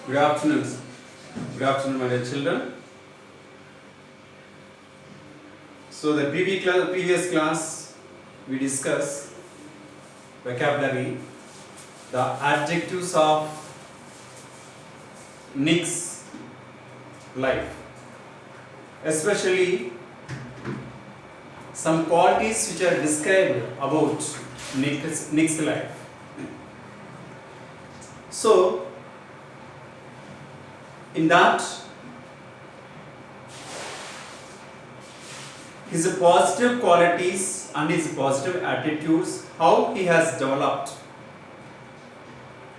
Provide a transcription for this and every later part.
Good afternoon. Good afternoon, my dear children. So, the previous class we discussed vocabulary, the adjectives of Nick's life, especially some qualities which are described about Nick's life. So, in that, his positive qualities and his positive attitudes, how he has developed,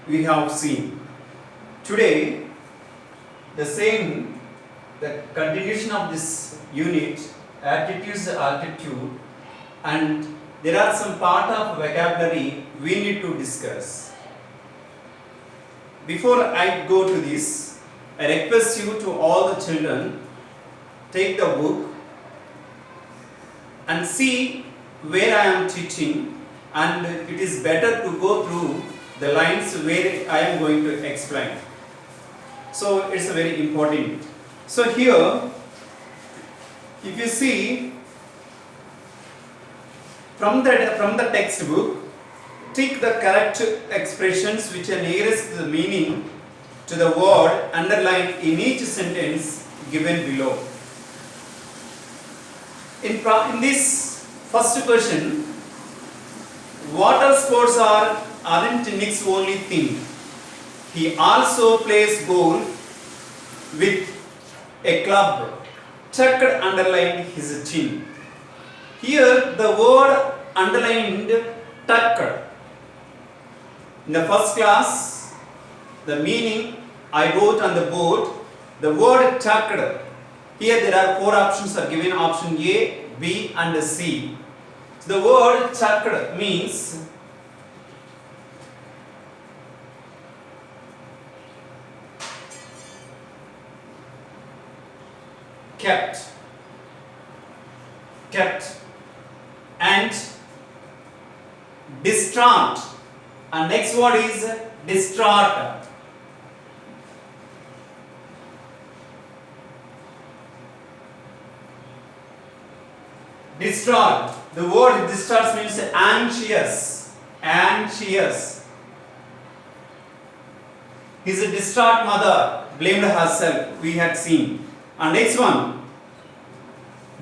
we have seen. Today, the continuation of this unit, attitudes, altitude, and there are some part of vocabulary we need to discuss. Before I go to this, I request you to all the children, take the book and see where I am teaching, and it is better to go through the lines where I am going to explain. So it's very important. So here, if you see from the textbook, take the correct expressions which are nearest to the meaning to the word underlined in each sentence given below. In this first question, water sports aren't Nick's only thing. He also plays golf with a club tucked underlined his chin. Here the word underlined tucked. In the first class, the meaning I wrote on the board, the word tucked. Here there are four options are given, option A, B and C. So the word tucked means kept, and distraught, and next word is distraught. Distraught. The word distraught means anxious. His distraught mother blamed herself, we had seen. And next one,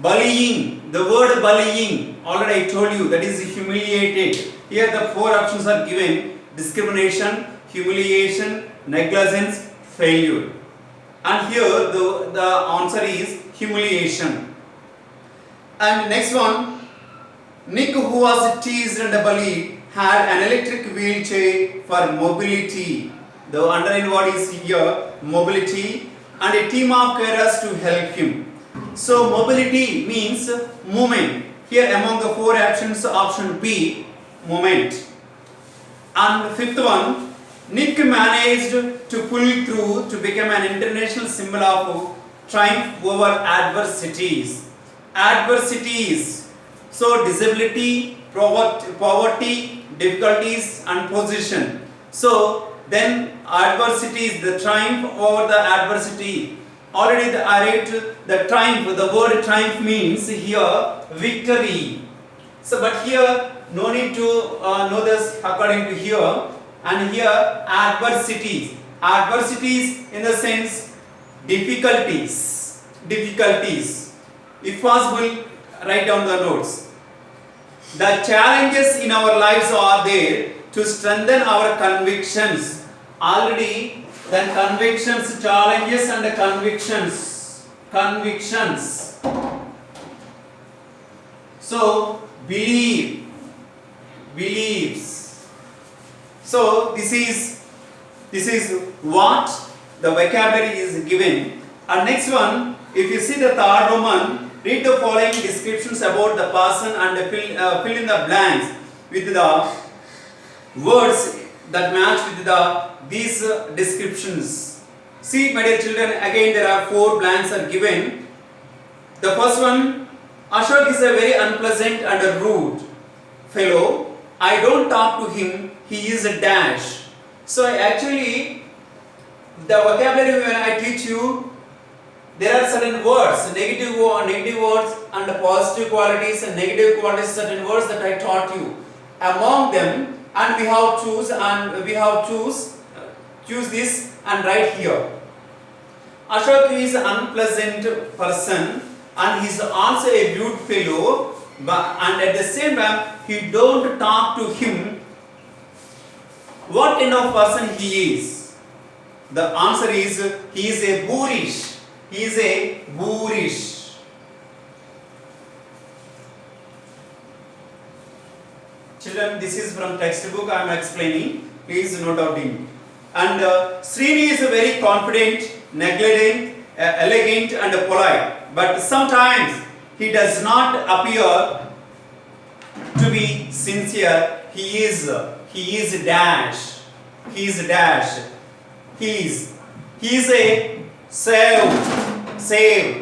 bullying. The word bullying, already I told you, that is humiliated. Here the four options are given: discrimination, humiliation, negligence, failure. And here the answer is humiliation. And next one, Nick, who was teased and bullied, had an electric wheelchair for mobility. The underlined word is here, mobility, and a team of carers to help him. So mobility means movement. Here among the four options, option B, movement. And the fifth one, Nick managed to pull through to become an international symbol of triumph over adversities. So disability, poverty, difficulties and position. So then adversities, the triumph over the adversity. Already I wrote the triumph, the word triumph means here victory. So but here no need to know this according to here. And here adversities in the sense difficulties. If possible, write down the notes. The challenges in our lives are there to strengthen our convictions. Already, then convictions, challenges and convictions. So, beliefs. So, this is what the vocabulary is given. And next one, if you see the third Roman, read the following descriptions about the person and fill in the blanks with the words that match with these descriptions. See, my dear children, again there are four blanks are given. The first one, Ashok is a very unpleasant and a rude fellow. I don't talk to him, he is a dash. So actually the vocabulary when I teach you, there are certain words, negative words and positive qualities and negative qualities, certain words that I taught you. Among them, and we have choose this and write here. Ashok is an unpleasant person and he is also a rude fellow, and at the same time he don't talk to him. What kind of person he is? The answer is he is a boorish. He is a boorish. Children, this is from textbook I am explaining. Please note down it. And Srini is very confident, negligent, elegant and polite. But sometimes he does not appear to be sincere. He is dash. He is dash. He is a save,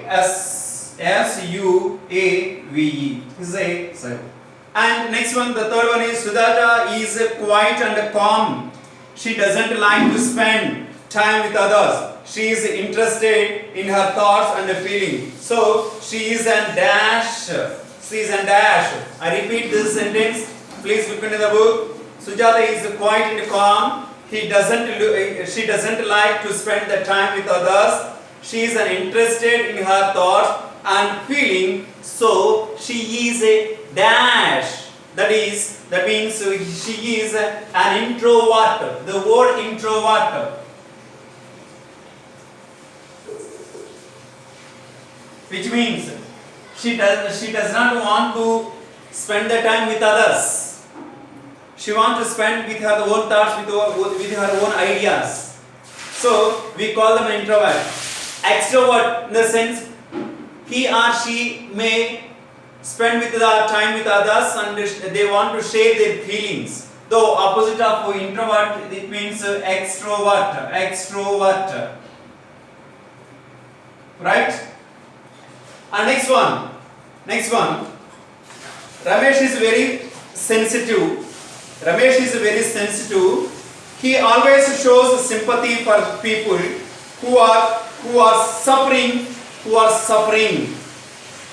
S-U-A-V-E. He is a save. And next one, the third one is Sudhata is quiet and calm. She doesn't like to spend time with others. She is interested in her thoughts and feelings. So she is a dash. She is a dash. I repeat this sentence. Please look into the book. Sujata is quiet and calm. She doesn't like to spend the time with others. She is interested in her thoughts and feeling. So she is a dash. That means she is an introvert. The word introvert, which means she does not want to spend the time with others. She wants to spend with her own thoughts, with her own ideas. So we call them introvert. Extrovert in the sense he or she may spend with the time with others and they want to share their feelings. Though opposite of introvert, it means extrovert. Right? And next one. Ramesh is very sensitive. He always shows sympathy for people who are suffering.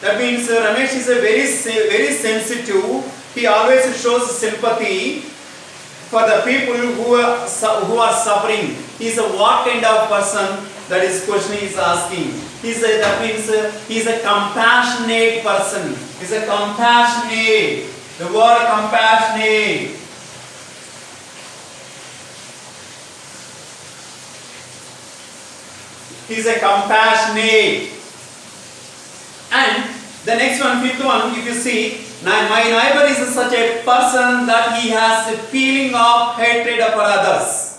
That means Ramesh is a very sensitive. He always shows sympathy for the people who are suffering. He is a what kind of person? That is question he is asking. That means he is a compassionate person. He is a compassionate. The word compassionate. He is a compassionate. And the next one, fifth one, if you see, my neighbor is such a person that he has a feeling of hatred for others.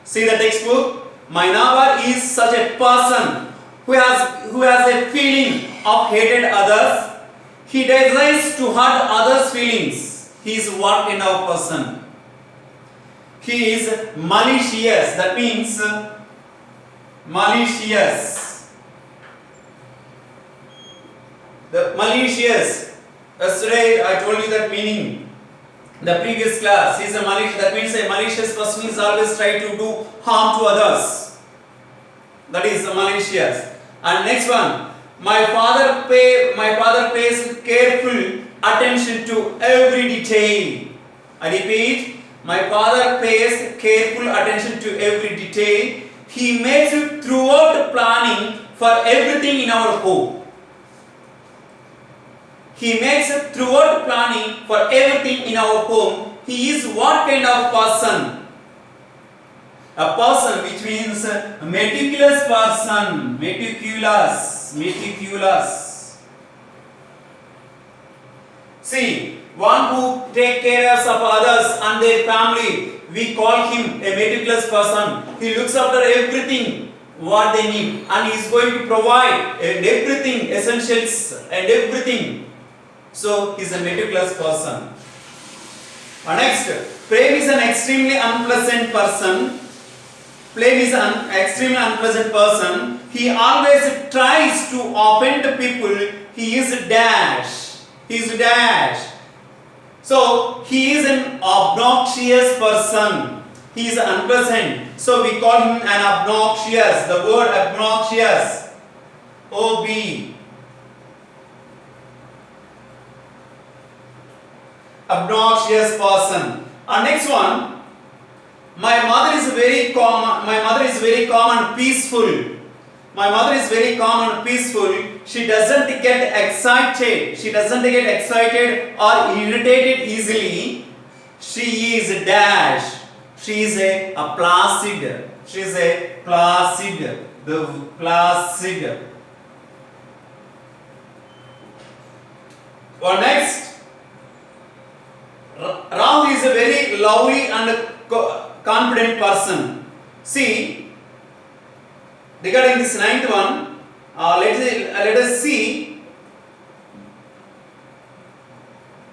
See the textbook. My neighbor is such a person who has a feeling of hated others. He desires to hurt others' feelings. He is what kind of person? He is malicious. That means malicious. The malicious. Yesterday I told you that meaning. The previous class. He is a malicious. That means a malicious person is always trying to do harm to others. That is malicious. And next one. My father pays careful attention to every detail. I repeat. My father pays careful attention to every detail. He makes it throughout planning for everything in our home. He makes it throughout planning for everything in our home. He is what kind of person? A person which means a meticulous person. Meticulous. See, one who takes care of others and their family, we call him a meticulous person. He looks after everything what they need and he is going to provide everything, essentials and everything. So he is a meticulous person. Next, Prem is an extremely unpleasant person. He always tries to offend people. He is dash. So he is an obnoxious person. He is unpleasant. So we call him an obnoxious. The word obnoxious. O-B. Obnoxious person. Next one. My mother is very calm. My mother is very calm and peaceful. My mother is very calm and peaceful. She doesn't get excited. She doesn't get excited or irritated easily. She is dash. She is a placid. She is a placid. The placid. Next. Rahul is a very lovely and confident person. See, regarding this ninth one, let us see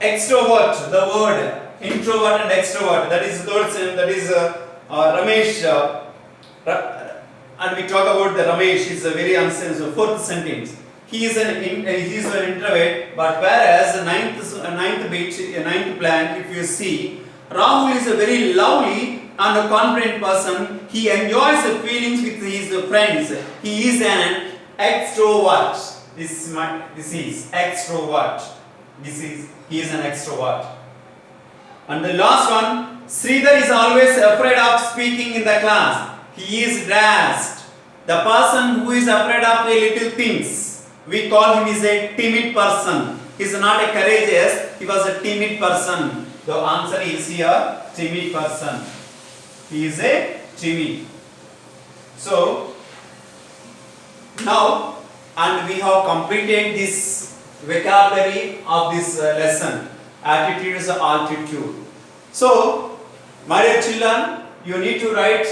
extrovert, the word introvert and extrovert. That is third sentence. That is Ramesh. And we talk about the Ramesh is a very unsensible. Fourth sentence. He is an introvert, but whereas the ninth blank, if you see, Rahul is a very lovely and a confident person. He enjoys the feelings with his friends. He is an extrovert. This is extrovert. He is an extrovert. And the last one, Sridhar is always afraid of speaking in the class. He is dashed. The person who is afraid of a little things, we call him is a timid person. He is not a courageous. He was a timid person. The answer is here, timid person. He is a timid. So now, and we have completed this vocabulary of this lesson. Attitude is altitude. So, my dear children, you need to write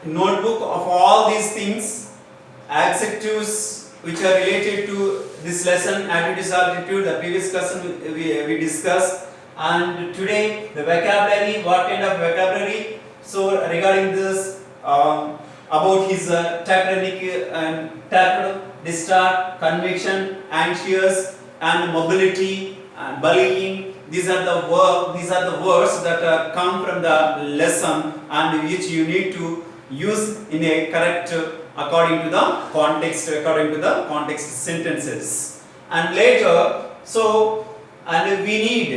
a notebook of all these things, adjectives which are related to this lesson, attitude is altitude. The previous lesson we discussed, and today the vocabulary, what kind of vocabulary. So, regarding this, about his tachycardic and tapped, distraught, conviction, anxious, and mobility and bullying. These are the words that come from the lesson and which you need to use in a correct according to the context sentences. And later, so and we need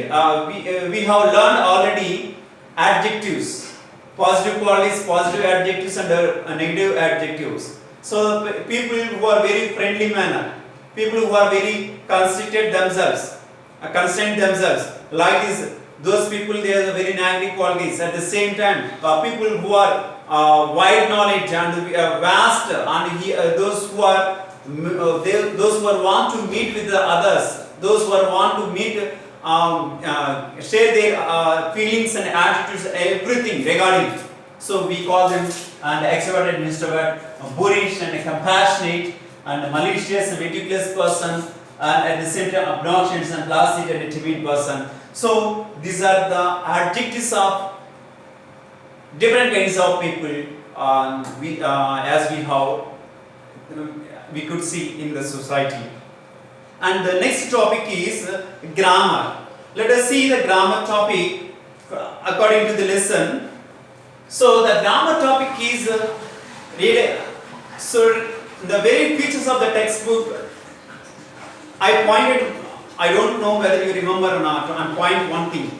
we have learned already adjectives, positive qualities, positive adjectives and negative adjectives. So people who are very friendly manner, people who are very constrained themselves, like this, those people they are very negative qualities. At the same time, people who are wide knowledge and vast, and those who are those who are want to meet with the others, those who are want to meet, share their feelings and attitudes, everything regarding. So we call them an extrovert and introvert, boorish and compassionate, and malicious and ridiculous person, and at the same time obnoxious and placid and timid person. So these are the adjectives of different kinds of people, as we could see in the society. And the next topic is grammar. Let us see the grammar topic according to the lesson. So the grammar topic is really, so the very features of the textbook I pointed. I don't know whether you remember or not. I point one thing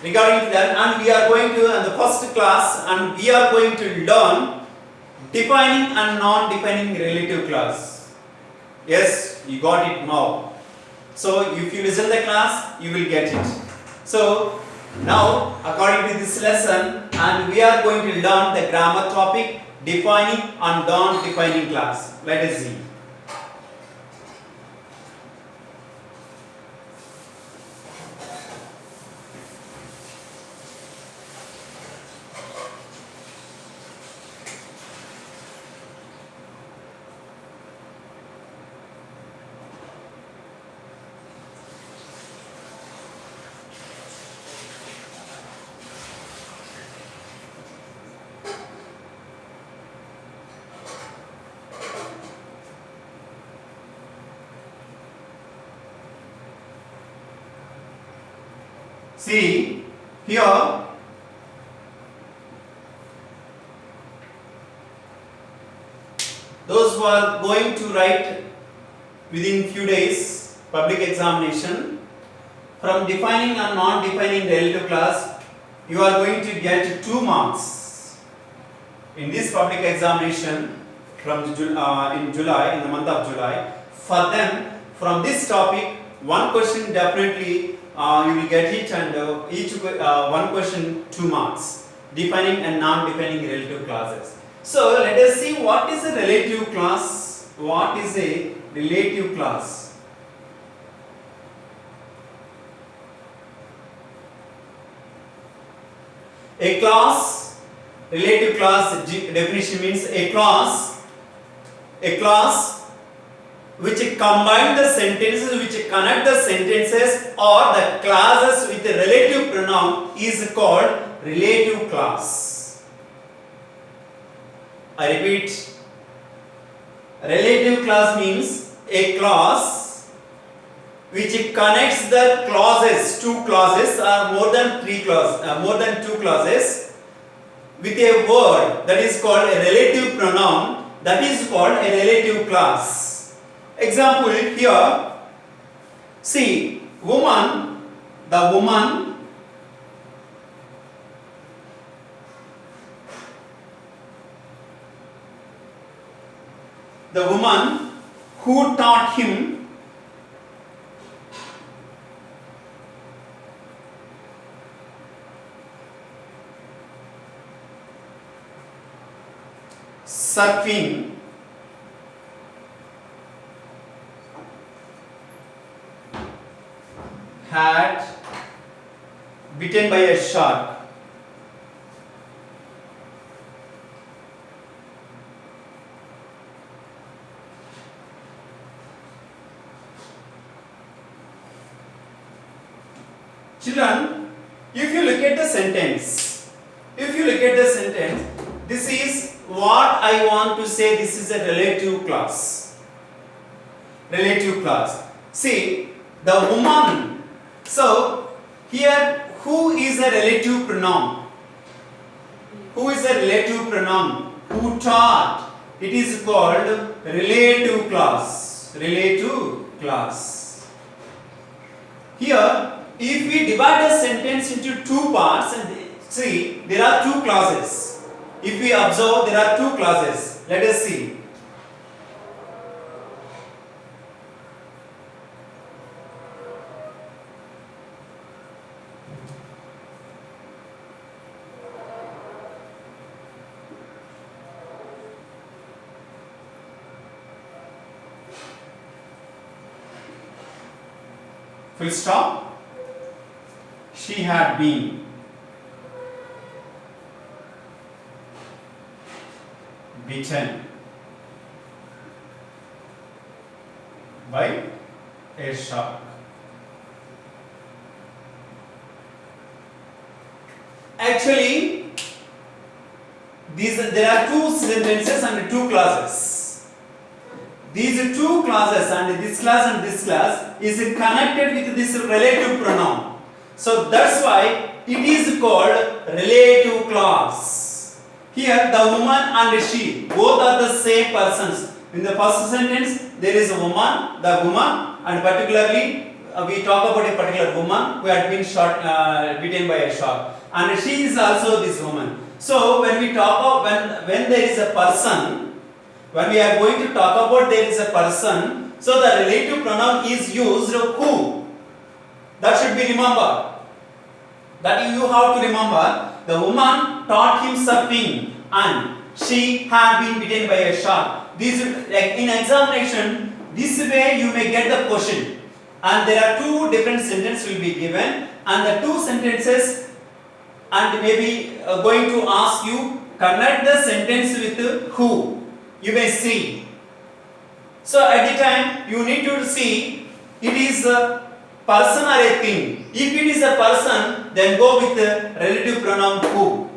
regarding that, and we are going to in the first class, and we are going to learn defining and non-defining relative clause. Yes, you got it now. So if you listen the class, you will get it. So now, according to this lesson, and we are going to learn the grammar topic, defining and non-defining clause. Let us see. See, here those who are going to write within few days public examination, from defining and non-defining relative class, you are going to get 2 marks in this public examination from in July, in the month of July. For them, from this topic, one question definitely you will get it, and each one question 2 marks, defining and non-defining relative classes. So let us see what is a relative class. What is a relative class? A class, relative class definition means a class which combine the sentences, which connect the sentences or the clauses with a relative pronoun is called relative class. I repeat, relative class means a class which connects the clauses, 2 clauses or more than 2 clauses with a word that is called a relative pronoun, that is called a relative class. Example here, see, woman, the woman, who taught him surfing had bitten by a shark. Children, if you look at the sentence, this is what I want to say. This is a relative class. See, the woman. So here, who is a relative pronoun? Who taught? It is called relative class. Here, if we divide a sentence into 2 parts, and see, there are 2 clauses. If we observe, there are 2 clauses. Let us see. Full stop. She had been bitten by a shark. Actually, there are 2 sentences and 2 clauses. These 2 clauses and this class is connected with this relative pronoun. So that's why it is called relative class. Here the woman and she both are the same persons. In the first sentence there is a woman, and particularly we talk about a particular woman who had been bitten by a shark, and she is also this woman. So when we talk of when there is a person, when we are going to talk about there is a person, so the relative pronoun is used who. That should be remembered. That you have to remember. The woman taught him surfing and she had been bitten by a shark. This, like in examination, this way you may get the question. And there are 2 different sentences will be given, and the 2 sentences, and maybe going to ask you connect the sentence with who. You may see. So at the time you need to see it is a person or a thing. If it is a person, then go with the relative pronoun who.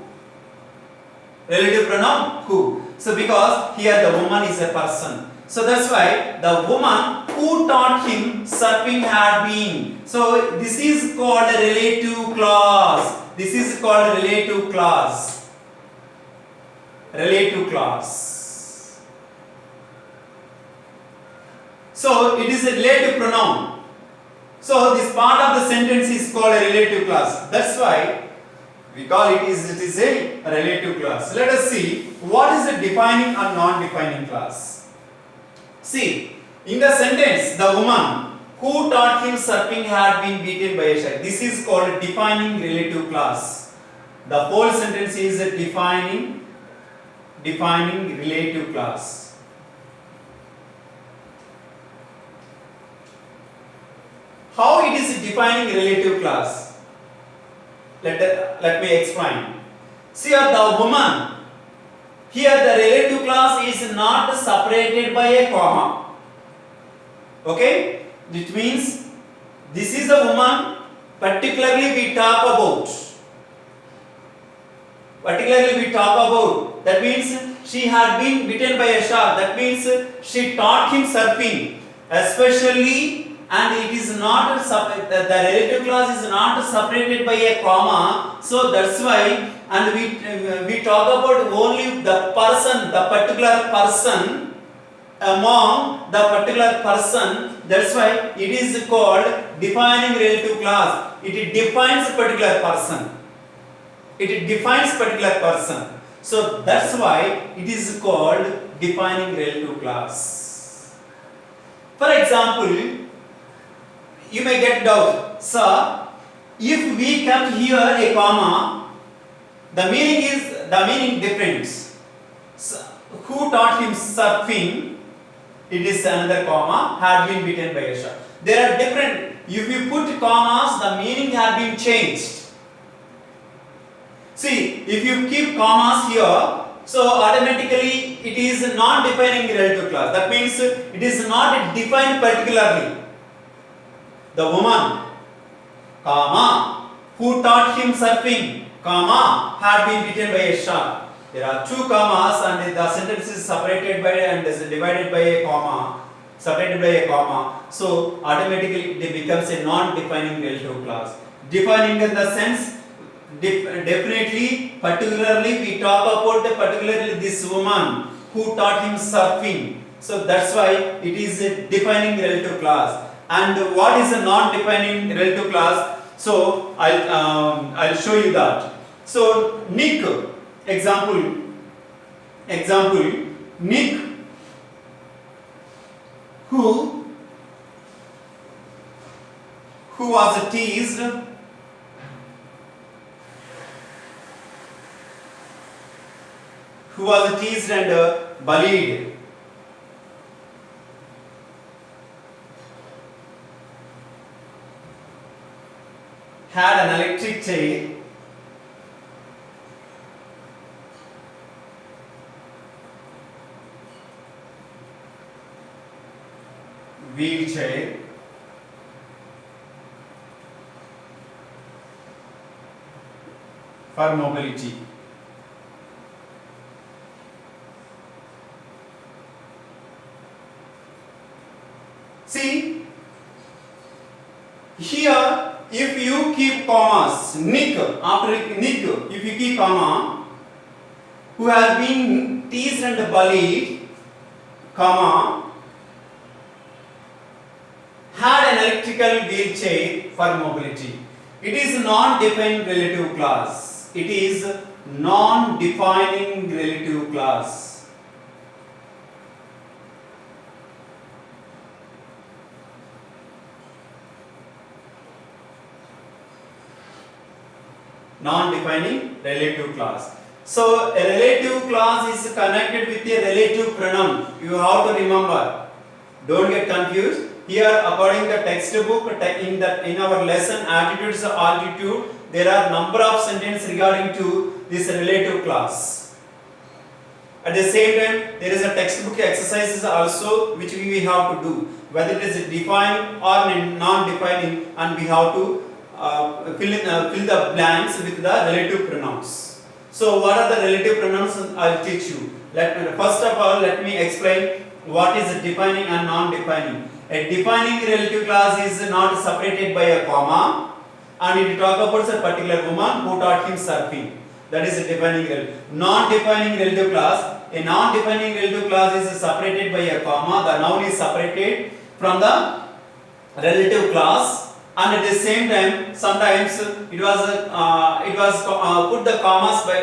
So because here the woman is a person. So that's why the woman who taught him surfing had been. So this is called a relative clause. So it is a relative pronoun. So this part of the sentence is called a relative clause. That's why we call it is a relative clause. Let us see what is a defining or non-defining clause. See, in the sentence, the woman who taught him surfing had been beaten by a shark. This is called defining relative clause. The whole sentence is a defining relative clause. How it is defining relative clause? Let me explain. See here the woman. Here the relative clause is not separated by a comma. Okay? It means this is the woman particularly we talk about. That means she had been bitten by a shark. That means she taught him surfing. Especially, and it is not the relative clause is not separated by a comma. So that's why, and we talk about only the person, the particular person among the particular person. That's why it is called defining relative clause. It defines particular person. So that's why it is called defining relative clause. For example, you may get doubt, sir, if we kept here a comma, the meaning different. So, who taught him surfing? It is another comma, had been bitten by a shark. There are different. If you put commas, the meaning had been changed. See, if you keep commas here, so automatically it is non-defining relative clause. That means it is not defined particularly. The woman, comma, who taught him surfing, comma, had been bitten by a shark. There are two commas and the sentence is separated by and is divided by a comma. So automatically it becomes a non-defining relative clause. Defining in the sense, definitely, particularly we talk about particularly this woman who taught him surfing. So that's why it is a defining relative clause. And what is a non-defining relative clause? So I'll show you that. So Nick, example, Nick, who was teased and bullied. Had an electric chair. Wheelchair. For mobility. See, here if you keep commas, Nick, after Nick, if you keep comma, who has been teased and bullied, comma, had an electrical wheelchair for mobility. It is non-defined relative clause. It is non-defining relative clause. Non-defining relative clause. So a relative clause is connected with a relative pronoun. You have to remember. Don't get confused. Here, according to the textbook, in our lesson Attitudes of Altitude, there are number of sentences regarding to this relative clause. At the same time, there is a textbook exercises also which we have to do, whether it is defined or non-defining, and we have to fill the blanks with the relative pronouns. So what are the relative pronouns? I will teach you. First of all, let me explain what is defining and non-defining. A defining relative clause is not separated by a comma, and it talk about a particular woman who taught him surfing. That is a defining relative. Non-defining relative clause. A non-defining relative clause is separated by a comma. The noun is separated from the relative clause, and at the same time sometimes it was put the commas by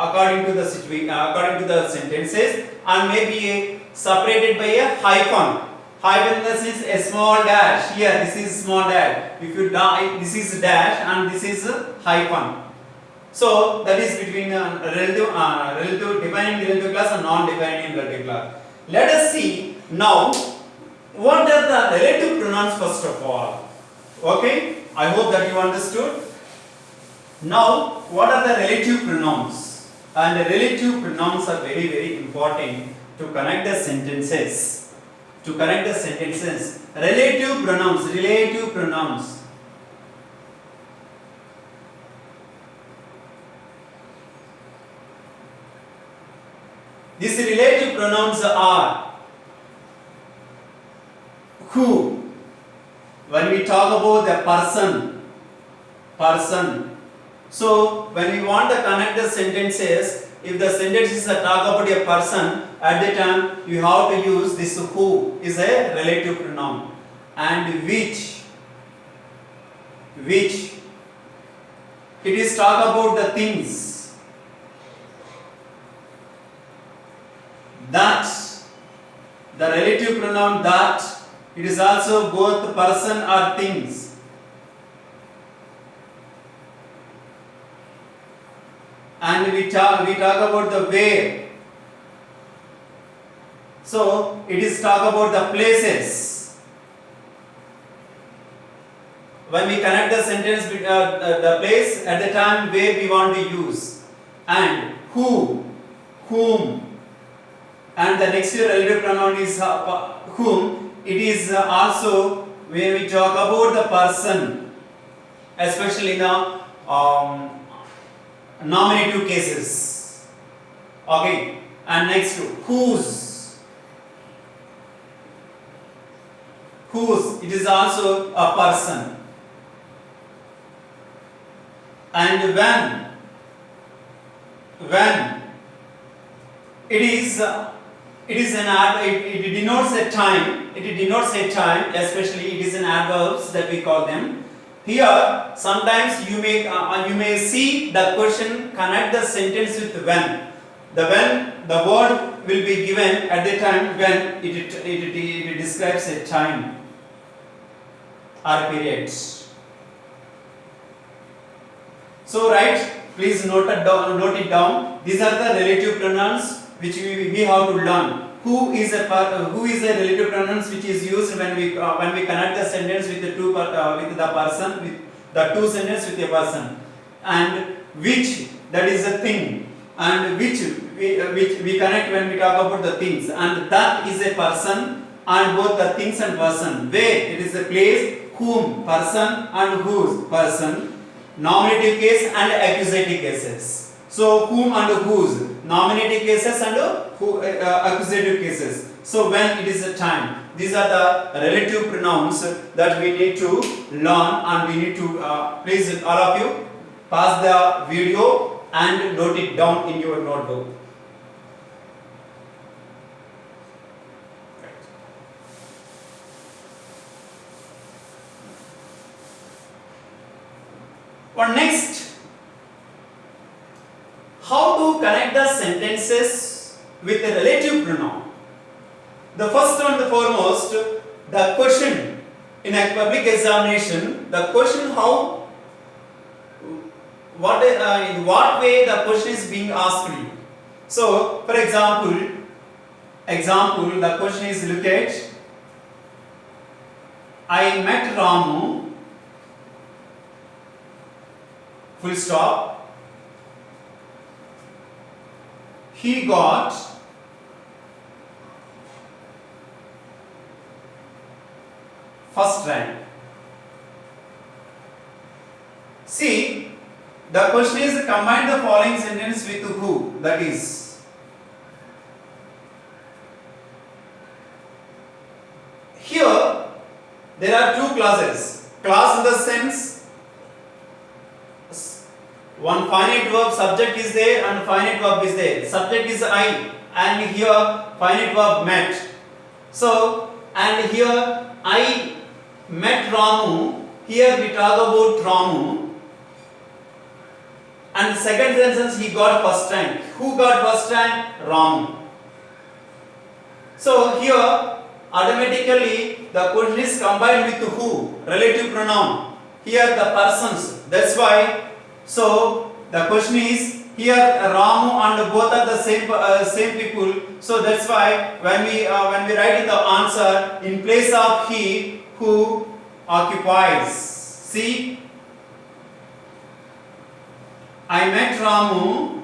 according to the situation, according to the sentences, and maybe separated by a hyphen. Hyphen is a small dash. Here this is small dash. If you this is dash and this is hyphen. So that is between relative defining relative class and non-defining relative class. Let us see now what are the relative pronouns first of all. Okay, I hope that you understood. Now, what are the relative pronouns? And the relative pronouns are very, very important to connect the sentences. To connect the sentences, relative pronouns, relative pronouns. These relative pronouns are who. When we talk about the person. So when we want to connect the sentences, if the sentences talk about a person, at the time you have to use this who is a relative pronoun, and which it is talk about the things, that the relative pronoun that it is also both person or things. And we talk about the where. So it is talk about the places. When we connect the sentence with the place at the time where we want to use, and who, whom, and the next relative pronoun is whom. It is also where we talk about the person, especially in the nominative cases. Okay, and next whose. It is also a person. And when it is it denotes a time. It denotes a time, especially it is an adverbs that we call them. Here, sometimes you may see the question connect the sentence with when. The word will be given at the time when it describes a time or period. So please note it down. These are the relative pronouns which we have to learn. Who is a relative pronouns which is used when we connect the sentence with the person, with the two sentences with a person, and which, that is a thing, and which we connect when we talk about the things, and that is a person, and both the things and person. Where, it is a place, whom person and whose person, nominative case and accusative cases. So whom and whose, nominative cases and accusative cases. So when it is a time. These are the relative pronouns that we need to learn, and we need to please all of you pause the video and note it down in your notebook. Or next, how to connect the sentences with a relative pronoun. The first and the foremost, the question in a public examination, the question in what way the question is being asked you. So, for example, the question is, look at, I met Ramu, full stop. He got first rank. See, the question is combine the following sentence with who, that is. Here, there are two clauses. Clause in the sense, one finite verb subject is there and finite verb is there. Subject is I, and here finite verb met. So, and here I met Ramu. Here we talk about Ramu. And the second sentence, he got first rank. Who got first rank? Ramu. So here automatically the question is combined with who? Relative pronoun. Here the persons. That's why. So the question is here Ramu and both are the same people. So that's why when we write in the answer, in place of he, who occupies. See, I met Ramu,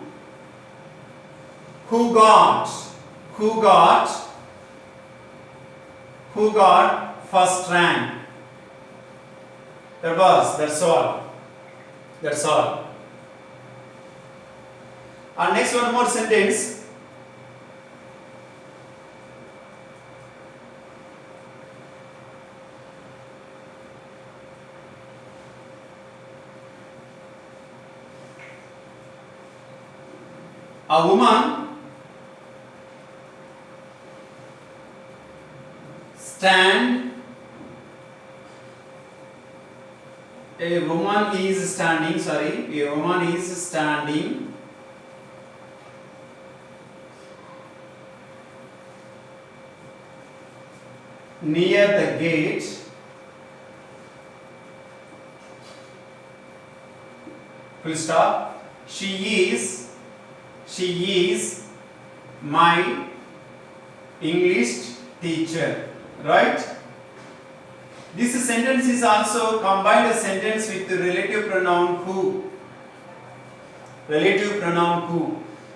who got first rank. That's all. And next one more sentence. A woman is standing near the gate full stop. She is my English teacher, right? This sentence is also combined a sentence with the relative pronoun who.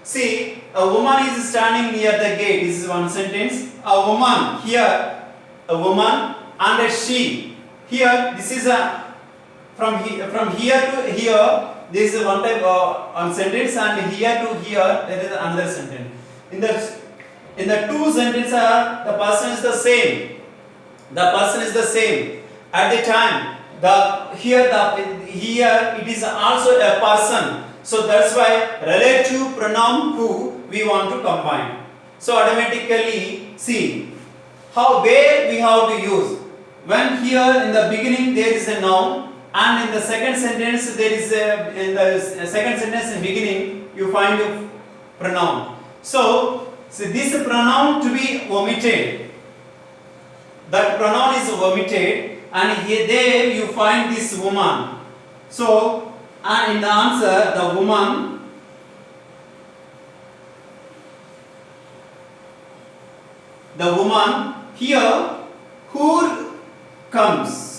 See, a woman is standing near the gate. This is one sentence. A woman and a she. Here, this is from here to here. This is one type of one sentence, and here to here there is another sentence. In the two sentences, the person is the same. At the time, here it is also a person. So that's why relative pronoun who we want to combine. So automatically, see where we have to use. When here in the beginning there is a noun, and in the second sentence in beginning you find a pronoun. So this pronoun to be omitted. That pronoun is omitted, and here there you find this woman. So, and in the answer, the woman here, who comes?